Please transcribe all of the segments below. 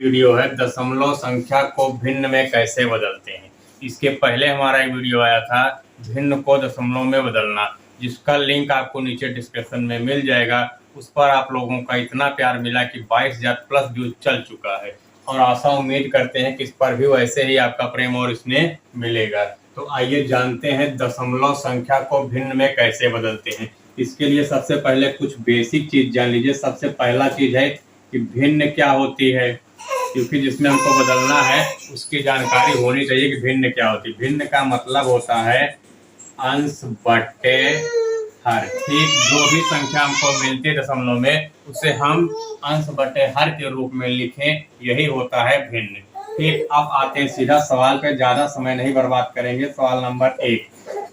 Video है दशमलव संख्या को भिन्न में कैसे बदलते हैं। इसके पहले हमारा एक वीडियो आया था भिन्न को दशमलव में बदलना, जिसका लिंक आपको नीचे डिस्क्रिप्शन में मिल जाएगा। उस पर आप लोगों का इतना प्यार मिला कि 22,000 प्लस व्यूज चल चुका है और आशा उम्मीद करते हैं कि इस पर भी वैसे ही आपका प्रेम और स्नेह मिलेगा। तो आइए जानते हैं दशमलव संख्या को भिन्न में कैसे बदलते हैं। इसके लिए सबसे पहले कुछ बेसिक चीज जान लीजिए। सबसे पहला चीज है कि भिन्न क्या होती है, क्योंकि जिसमें हमको बदलना है उसकी जानकारी होनी चाहिए कि भिन्न क्या होती है। भिन्न का मतलब होता है अंश बटे हर। ठीक, जो भी संख्या हमको मिलती है दशमलव में उसे हम अंश बटे हर के रूप में लिखें, यही होता है भिन्न। ठीक, अब आते हैं सीधा सवाल पे, ज्यादा समय नहीं बर्बाद करेंगे। सवाल नंबर 1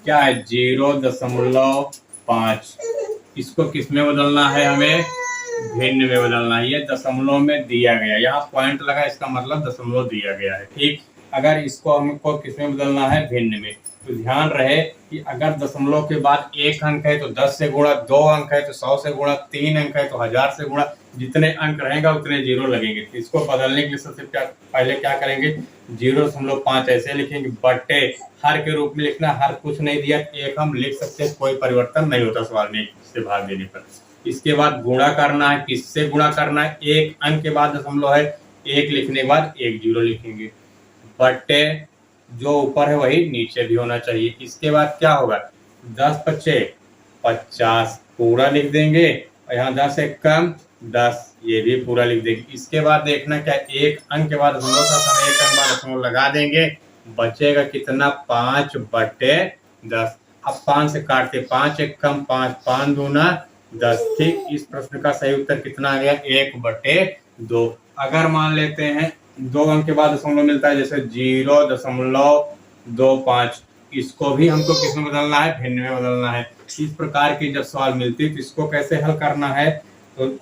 क्या है? 0.5। इसको किस में बदलना है? हमें भिन्न में बदलना है। ये दशमलव में दिया गया, यहाँ पॉइंट लगा, इसका मतलब दशमलव दिया गया है। ठीक, अगर इसको हमको किस में बदलना है? भिन्न में। तो ध्यान रहे कि अगर दशमलव के बाद एक अंक है तो 10 से गुणा, 2 अंक है तो 100 से गुणा, 3 अंक है तो 1000 से गुणा, जितने अंक रहेगा उतने जीरो लगेंगे। इसको बदलने के लिए सबसे पहले क्या करेंगे? 0.5 ऐसे लिखेंगे, बटे हर के रूप में लिखना। हर कुछ नहीं दिया, एक हम लिख सकते हैं, कोई परिवर्तन नहीं होता सवाल में से भाग देने पर। इसके बाद गुणा करना है। किससे गुणा करना है? एक अंक के बाद दशमलव है, एक लिखने के बाद एक जीरो लिखेंगे, बटे जो ऊपर है वही नीचे भी होना चाहिए। इसके बाद क्या होगा? 10 पच्चे 50 पूरा लिख देंगे, और यहाँ 10 एक कम 10, ये भी पूरा लिख देंगे। इसके बाद देखना क्या, एक अंक के बाद दशमलव था, हम एक अंक बाद दशमलव लगा देंगे, बचेगा कितना? 5 बटे 10। अब 5 से काटते, 5 एक कम 5, 5 दूना 10। ठीक, इस प्रश्न का सही उत्तर कितना आ गया? 1 बटे 2। अगर मान लेते हैं 2 अंक के बाद दशमलव मिलता है, जैसे 0.25, इसको भी हमको किस में बदलना है? भिन्न में बदलना है। इस प्रकार की जब सवाल मिलती है तो इसको कैसे हल करना है? तो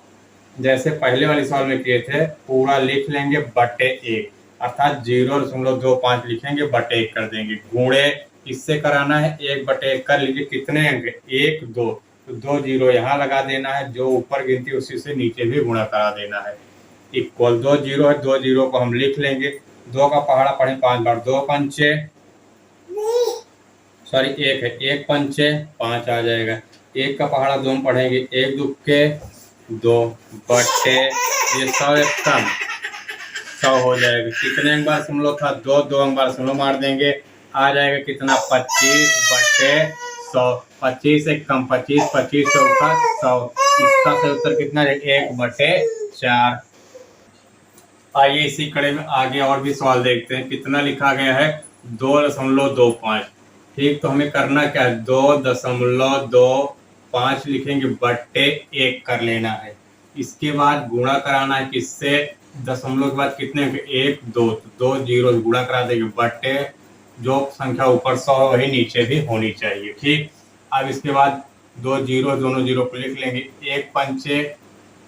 जैसे पहले वाले सवाल में किए थे, पूरा लिख लेंगे बटे 1, अर्थात 0.25 लिखेंगे, बटे 1 कर देंगे। गुणे इससे कराना है, 1 बटे 1 कर लीजिए, कितने अंक? 1 2, तो 2 जीरो यहाँ लगा देना है, जो ऊपर गिनती उसी से नीचे भी गुणा करा देना है। इक्वल 2 जीरो है, 2 जीरो को हम लिख लेंगे। 2 का पहाड़ा पढ़े 5 बार, 2 पंचे सॉरी 1 है, 1 पंचे 5 आ जाएगा। 1 का पहाड़ा 2 में पढ़ेंगे, 1 दुक्के 2, बटे ये 100 एक कम 100 हो जाएगा। कितने अंक बार दशमलव था? 2 2 अंक बार दशमलव मार देंगे, आ जाएगा कितना? 25 बटे 100। 25 एक कम 25, 25 चौका 100। इसका सही उत्तर कितना है? 1 बटे 4। आइए इसी कड़े में आगे और भी सवाल देखते हैं। कितना लिखा गया है? 2.25। ठीक, तो हमें करना क्या है? 2.25 लिखेंगे, बटे 1 कर लेना है। इसके बाद गुणा कराना है, किससे? दशमलव के बाद कितने? 1 2, तो 2 जीरो गुणा करा देंगे, बटे जो संख्या ऊपर 100 है वही नीचे भी होनी चाहिए। ठीक, अब इसके बाद 2 जीरो, दोनों जीरो को लिख लेंगे, 1 पंचे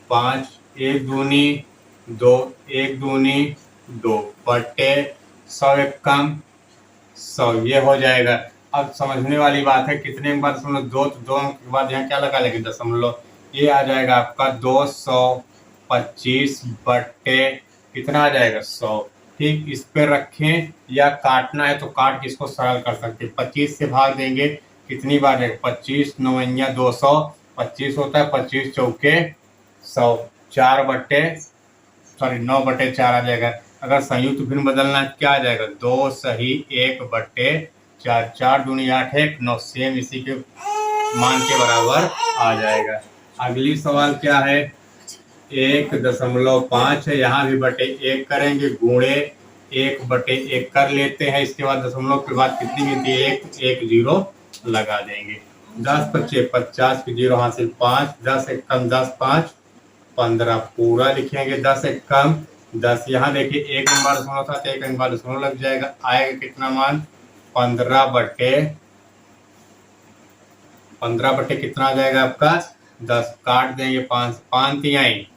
5, 1 दूनी 2, 1 दूनी 2, बटे 100 एक कम 100, ये हो जाएगा। अब समझने वाली बात है, कितने के बाद दशमलव? 2, तो 2 अंक के बाद यहाँ क्या लगा लेंगे? दशमलव। ये आ जाएगा आपका 225 बटे कितना आ जाएगा? 100। ठीक, इस पे रखें, या काटना है तो काट के इसको सरल कर सकते हैं। 25 से भाग देंगे, कितनी बार है? 25 9 200, 25 होता है, 25 चौके 100, 9 बटे 4 आ जाएगा। अगर संयुक्त भिन्न बदलना है क्या आ जाएगा? 2 सही 1 बटे 4, 4 दूनी 8 1 9, सेम इसी के मान के बराबर आ जाएगा। अगली सवाल क्या है? 1.5 है, यहाँ भी बटे 1 करेंगे, गुणे 1 बटे 1 कर लेते हैं। इसके बाद दशमलव के बाद कितनी गिनती है? 1 जीरो लगा देंगे। 10 पच्चे 50 की जीरो हासिल 5, 10 एक कम 10 5 15 पूरा लिखेंगे, 10 एक कम 10। यहाँ देखिए 1 नंबर दशमलव था, 1 नंबर दशमलव लग जाएगा, आएगा कितना मान? 15 बटे कितना आ जाएगा आपका? 10। काट देंगे, 5 5 तिहाई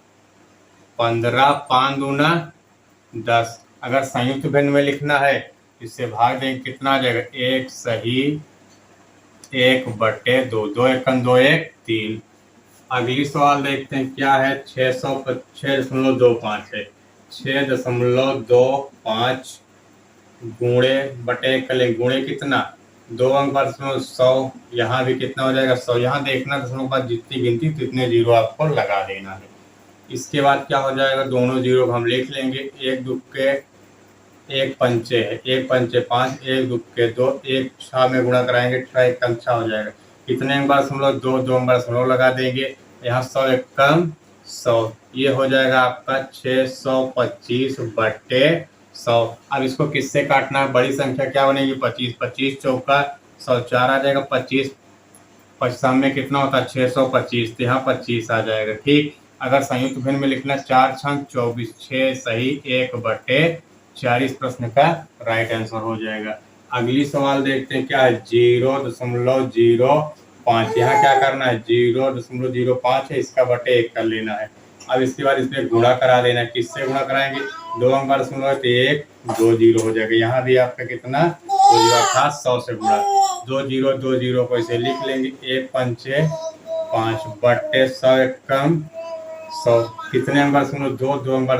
15, 5 दूना 10। अगर संयुक्त भिन्न में लिखना है इससे भाग देंगे, कितना आ जाएगा? 1 सही 1 बटे 2, 2 एक 2 1 3। अगली सवाल देखते हैं क्या है? 606.25 है। 6.25 गुणे बटे कले गुणे कितना 2 अंक पर 100, यहाँ भी कितना हो जाएगा 100। यहाँ देखना दशमलव के बाद जितनी गिनती तितने जीरो आपको लगा देना है। इसके बाद क्या हो जाएगा, दोनों जीरो हम लिख लेंगे। एक दुक्के एक पंचे है, एक पंचे 5, एक दुक्के 2, एक 6 में गुणा कराएंगे 6 एक कम 6 हो जाएगा। कितने अंक पर 2, 2 अंक पर लगा देंगे। यहाँ 100 एक कम 100, ये हो जाएगा आपका 625 बटे 100। अब इसको किससे काटना है, बड़ी संख्या क्या बनेगी 25, 25 चौका 100 4 आ जाएगा। 25 55 में कितना होता है 625, तो यहाँ 25 आ जाएगा। ठीक, अगर संयुक्त भिन्न में लिखना 4 6 24, 6 सही 1 बटे 4 इस प्रश्न का राइट आंसर हो जाएगा। अगली सवाल देखते हैं क्या है 0.05। यहाँ क्या करना है 0.05 है, इसका बटे 1 कर लेना है। अब इसके बाद इसमें गुणा करा देना है। किससे गुणा कराएंगे, 2 अंक पर 1 2 जीरो हो जाएगा। यहाँ भी आपका कितना 2 जीरो था 100 से गुणा 2 जीरो को इसे लिख लेंगे। 1 पंचे 5 बटे 100 एक कम 100। कितने अंक पर 2, 2 अंक पर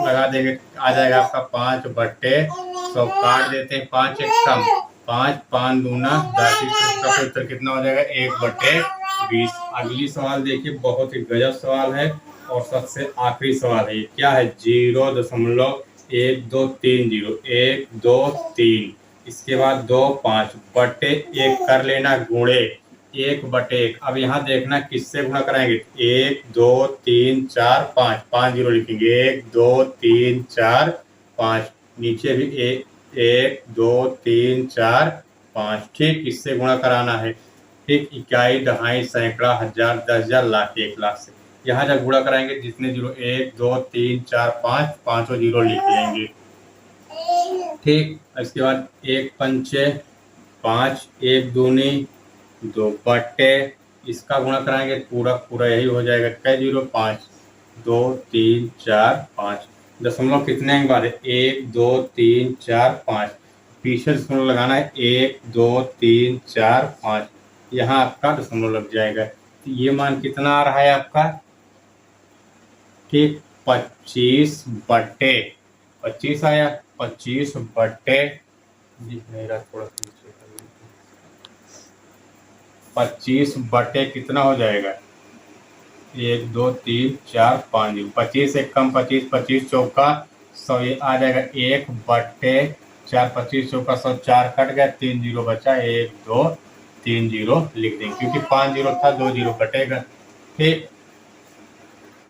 लगा देंगे, आ जाएगा आपका 5 बटे 100। काट देते हैं 5 एक कम 5, 5 दूना 10, इसका उत्तर कितना हो जाएगा 1 बटे 20। अगली सवाल देखिए, बहुत ही गजब सवाल है और सबसे आखिरी सवाल है। क्या है 0.1230 1 2 3, इसके बाद 2 5 बटे 1 कर लेना गुणे 1 बटे 1। अब यहाँ देखना किससे गुणा कराएंगे 1 2 3 4 5, 5 जीरो लिखेंगे 1 2 3 4 5, नीचे भी 1 2 3 4 5। ठीक, इससे गुणा कराना है। ठीक, इकाई दहाई सैकड़ा हजार 10,000 लाख 1 लाख से। यहाँ जब गुणा कराएंगे जितने जीरो 1 2 3 4 5, पांचों जीरो लिख लेंगे। ठीक, इसके बाद 1 पंचे 5, 1 दूनी 2 बटे, इसका गुणा कराएंगे पूरा पूरा यही हो जाएगा। कई जीरो 5 2 3 4 5, दशमलव कितने अंक बाद है 1 2 3 4 5, पीछे दशमलव लगाना है 1 2 3 4 5, यहाँ आपका दशमलव लग जाएगा। तो ये मान कितना आ रहा है आपका, ठीक 25 बटे 25 आया। 25 बटे मेरा थोड़ा 25 बटे कितना हो जाएगा 1 2 3 4 5, 25 एक कम 25, 25 चौका 100, ये आ जाएगा 1 बटे 4, 25 चौका 100, 4 कट गया 3 जीरो बचा 1 2 3 जीरो लिख देंगे, क्योंकि 5 जीरो था 2 जीरो कटेगा। ठीक,